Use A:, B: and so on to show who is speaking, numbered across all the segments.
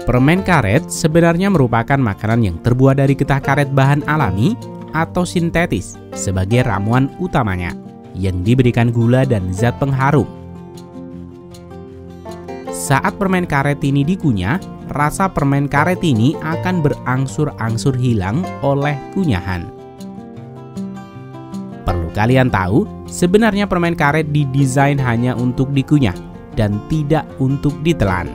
A: Permen karet sebenarnya merupakan makanan yang terbuat dari getah karet bahan alami atau sintetis sebagai ramuan utamanya, yang diberikan gula dan zat pengharum. Saat permen karet ini dikunyah, rasa permen karet ini akan berangsur-angsur hilang oleh kunyahan. Perlu kalian tahu, sebenarnya permen karet didesain hanya untuk dikunyah dan tidak untuk ditelan.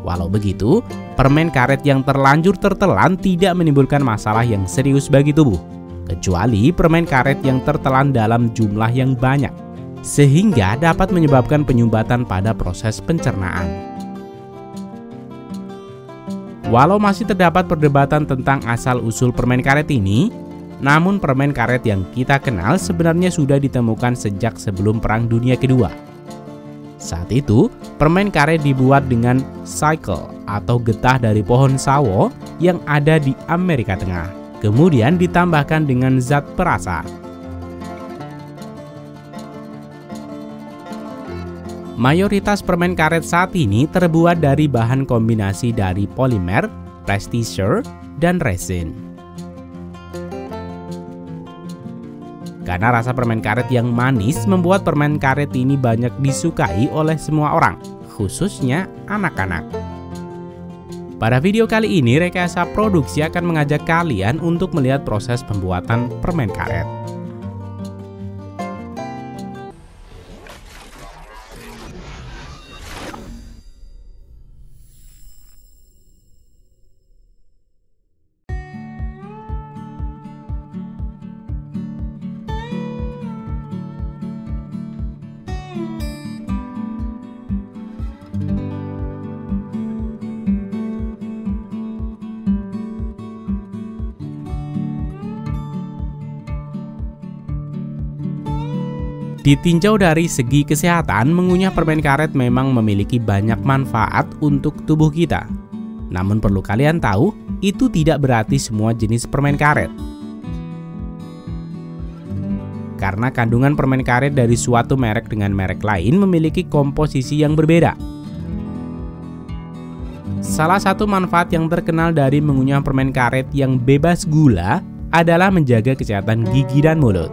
A: Walau begitu, permen karet yang terlanjur tertelan tidak menimbulkan masalah yang serius bagi tubuh, kecuali permen karet yang tertelan dalam jumlah yang banyak, sehingga dapat menyebabkan penyumbatan pada proses pencernaan. Walau masih terdapat perdebatan tentang asal-usul permen karet ini, namun permen karet yang kita kenal sebenarnya sudah ditemukan sejak sebelum Perang Dunia Kedua. Saat itu, permen karet dibuat dengan sickle atau getah dari pohon sawo yang ada di Amerika Tengah. Kemudian ditambahkan dengan zat perasa. Mayoritas permen karet saat ini terbuat dari bahan kombinasi dari polimer, plastischer, dan resin. Karena rasa permen karet yang manis membuat permen karet ini banyak disukai oleh semua orang, khususnya anak-anak. Pada video kali ini, Rekayasa Produksi akan mengajak kalian untuk melihat proses pembuatan permen karet. Ditinjau dari segi kesehatan, mengunyah permen karet memang memiliki banyak manfaat untuk tubuh kita. Namun perlu kalian tahu, itu tidak berarti semua jenis permen karet. Karena kandungan permen karet dari suatu merek dengan merek lain memiliki komposisi yang berbeda. Salah satu manfaat yang terkenal dari mengunyah permen karet yang bebas gula adalah menjaga kesehatan gigi dan mulut.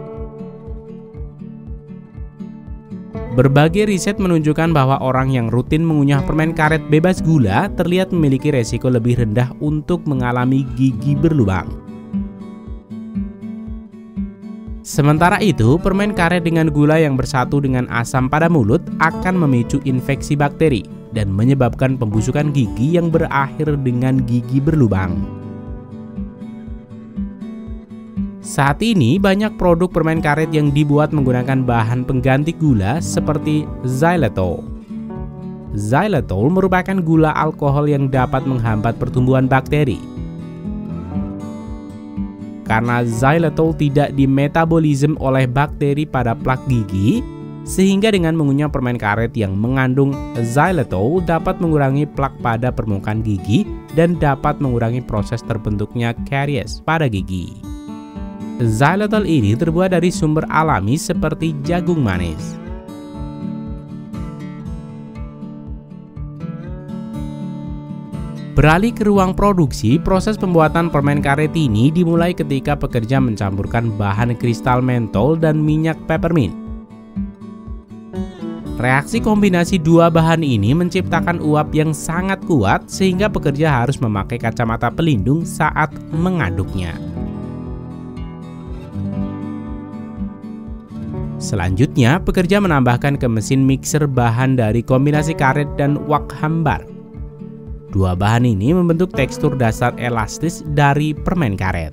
A: Berbagai riset menunjukkan bahwa orang yang rutin mengunyah permen karet bebas gula terlihat memiliki resiko lebih rendah untuk mengalami gigi berlubang. Sementara itu, permen karet dengan gula yang bersatu dengan asam pada mulut akan memicu infeksi bakteri dan menyebabkan pembusukan gigi yang berakhir dengan gigi berlubang. Saat ini banyak produk permen karet yang dibuat menggunakan bahan pengganti gula seperti xylitol. Xylitol merupakan gula alkohol yang dapat menghambat pertumbuhan bakteri. Karena xylitol tidak dimetabolisme oleh bakteri pada plak gigi, sehingga dengan mengunyah permen karet yang mengandung xylitol dapat mengurangi plak pada permukaan gigi dan dapat mengurangi proses terbentuknya karies pada gigi. Xylitol ini terbuat dari sumber alami seperti jagung manis. Beralih ke ruang produksi, proses pembuatan permen karet ini dimulai ketika pekerja mencampurkan bahan kristal mentol dan minyak peppermint. Reaksi kombinasi dua bahan ini menciptakan uap yang sangat kuat sehingga pekerja harus memakai kacamata pelindung saat mengaduknya. Selanjutnya, pekerja menambahkan ke mesin mixer bahan dari kombinasi karet dan wak hambar. Dua bahan ini membentuk tekstur dasar elastis dari permen karet.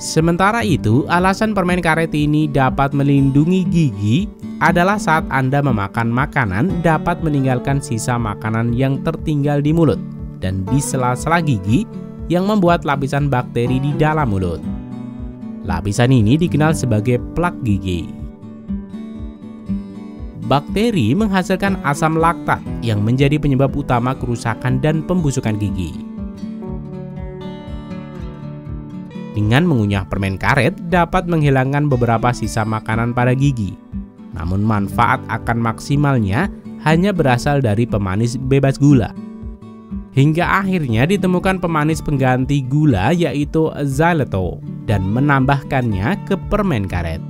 A: Sementara itu, alasan permen karet ini dapat melindungi gigi adalah saat Anda memakan makanan dapat meninggalkan sisa makanan yang tertinggal di mulut dan di sela-sela gigi yang membuat lapisan bakteri di dalam mulut. Lapisan ini dikenal sebagai plak gigi. Bakteri menghasilkan asam laktat yang menjadi penyebab utama kerusakan dan pembusukan gigi. Dengan mengunyah permen karet dapat menghilangkan beberapa sisa makanan pada gigi. Namun manfaat akan maksimalnya hanya berasal dari pemanis bebas gula. Hingga akhirnya ditemukan pemanis pengganti gula yaitu xylitol dan menambahkannya ke permen karet.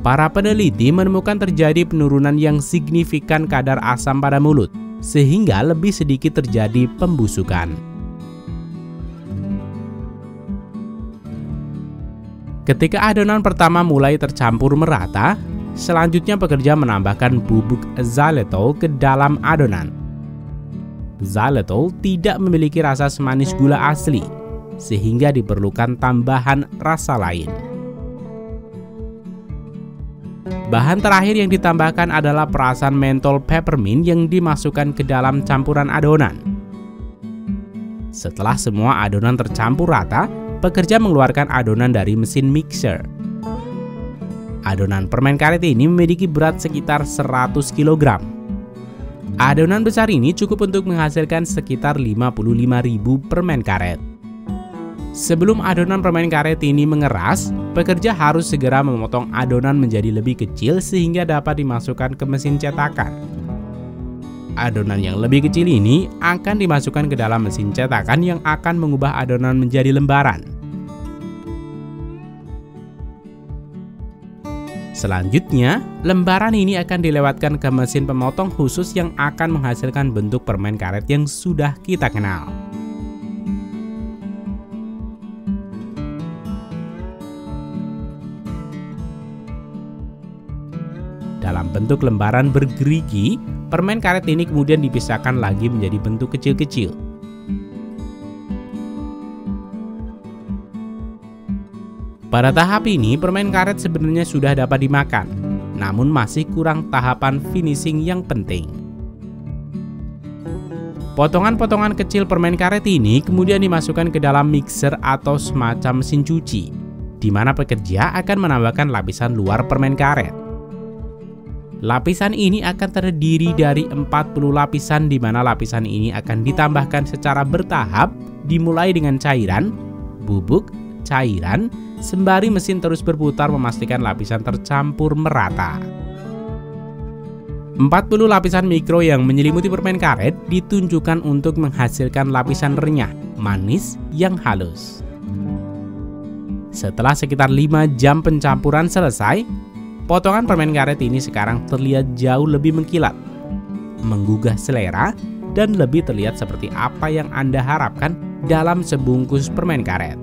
A: Para peneliti menemukan terjadi penurunan yang signifikan kadar asam pada mulut, sehingga lebih sedikit terjadi pembusukan. Ketika adonan pertama mulai tercampur merata, selanjutnya pekerja menambahkan bubuk xylitol ke dalam adonan. Xylitol tidak memiliki rasa semanis gula asli, sehingga diperlukan tambahan rasa lain. Bahan terakhir yang ditambahkan adalah perasan mentol peppermint yang dimasukkan ke dalam campuran adonan. Setelah semua adonan tercampur rata, pekerja mengeluarkan adonan dari mesin mixer. Adonan permen karet ini memiliki berat sekitar 100 kg. Adonan besar ini cukup untuk menghasilkan sekitar 55.000 permen karet. Sebelum adonan permen karet ini mengeras, pekerja harus segera memotong adonan menjadi lebih kecil sehingga dapat dimasukkan ke mesin cetakan. Adonan yang lebih kecil ini akan dimasukkan ke dalam mesin cetakan yang akan mengubah adonan menjadi lembaran. Selanjutnya, lembaran ini akan dilewatkan ke mesin pemotong khusus yang akan menghasilkan bentuk permen karet yang sudah kita kenal. Dalam bentuk lembaran bergerigi, permen karet ini kemudian dipisahkan lagi menjadi bentuk kecil-kecil. Pada tahap ini, permen karet sebenarnya sudah dapat dimakan, namun masih kurang tahapan finishing yang penting. Potongan-potongan kecil permen karet ini kemudian dimasukkan ke dalam mixer atau semacam mesin cuci, di mana pekerja akan menambahkan lapisan luar permen karet. Lapisan ini akan terdiri dari 40 lapisan, di mana lapisan ini akan ditambahkan secara bertahap, dimulai dengan cairan, bubuk, cairan, sembari mesin terus berputar memastikan lapisan tercampur merata. 40 lapisan mikro yang menyelimuti permen karet ditunjukkan untuk menghasilkan lapisan renyah, manis, yang halus. Setelah sekitar 5 jam pencampuran selesai, potongan permen karet ini sekarang terlihat jauh lebih mengkilat, menggugah selera, dan lebih terlihat seperti apa yang Anda harapkan dalam sebungkus permen karet.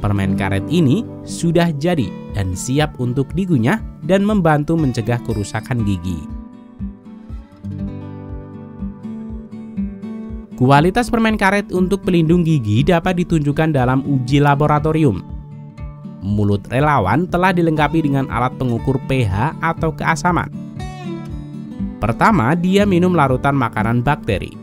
A: Permen karet ini sudah jadi dan siap untuk digunyah dan membantu mencegah kerusakan gigi. Kualitas permen karet untuk pelindung gigi dapat ditunjukkan dalam uji laboratorium. Mulut relawan telah dilengkapi dengan alat pengukur pH atau keasaman. Pertama, dia minum larutan makanan bakteri.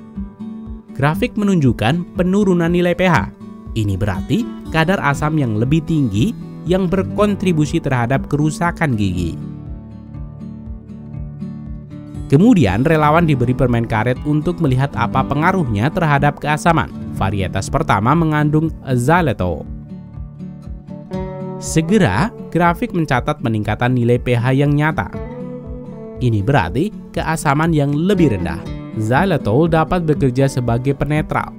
A: Grafik menunjukkan penurunan nilai pH. Ini berarti kadar asam yang lebih tinggi yang berkontribusi terhadap kerusakan gigi. Kemudian relawan diberi permen karet untuk melihat apa pengaruhnya terhadap keasaman. Varietas pertama mengandung xylitol. Segera, grafik mencatat peningkatan nilai pH yang nyata. Ini berarti keasaman yang lebih rendah. Xylitol dapat bekerja sebagai penetral.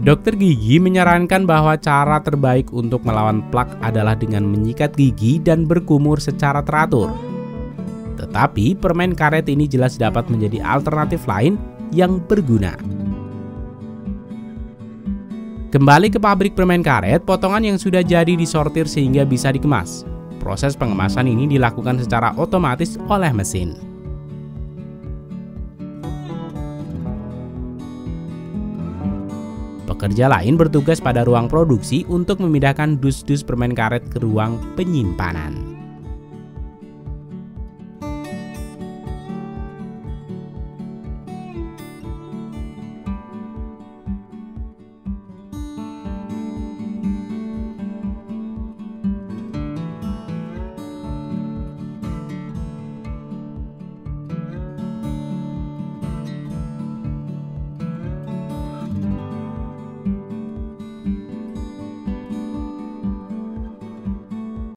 A: Dokter gigi menyarankan bahwa cara terbaik untuk melawan plak adalah dengan menyikat gigi dan berkumur secara teratur. Tetapi permen karet ini jelas dapat menjadi alternatif lain yang berguna. Kembali ke pabrik permen karet, potongan yang sudah jadi disortir sehingga bisa dikemas. Proses pengemasan ini dilakukan secara otomatis oleh mesin. Pekerja lain bertugas pada ruang produksi untuk memindahkan dus-dus permen karet ke ruang penyimpanan.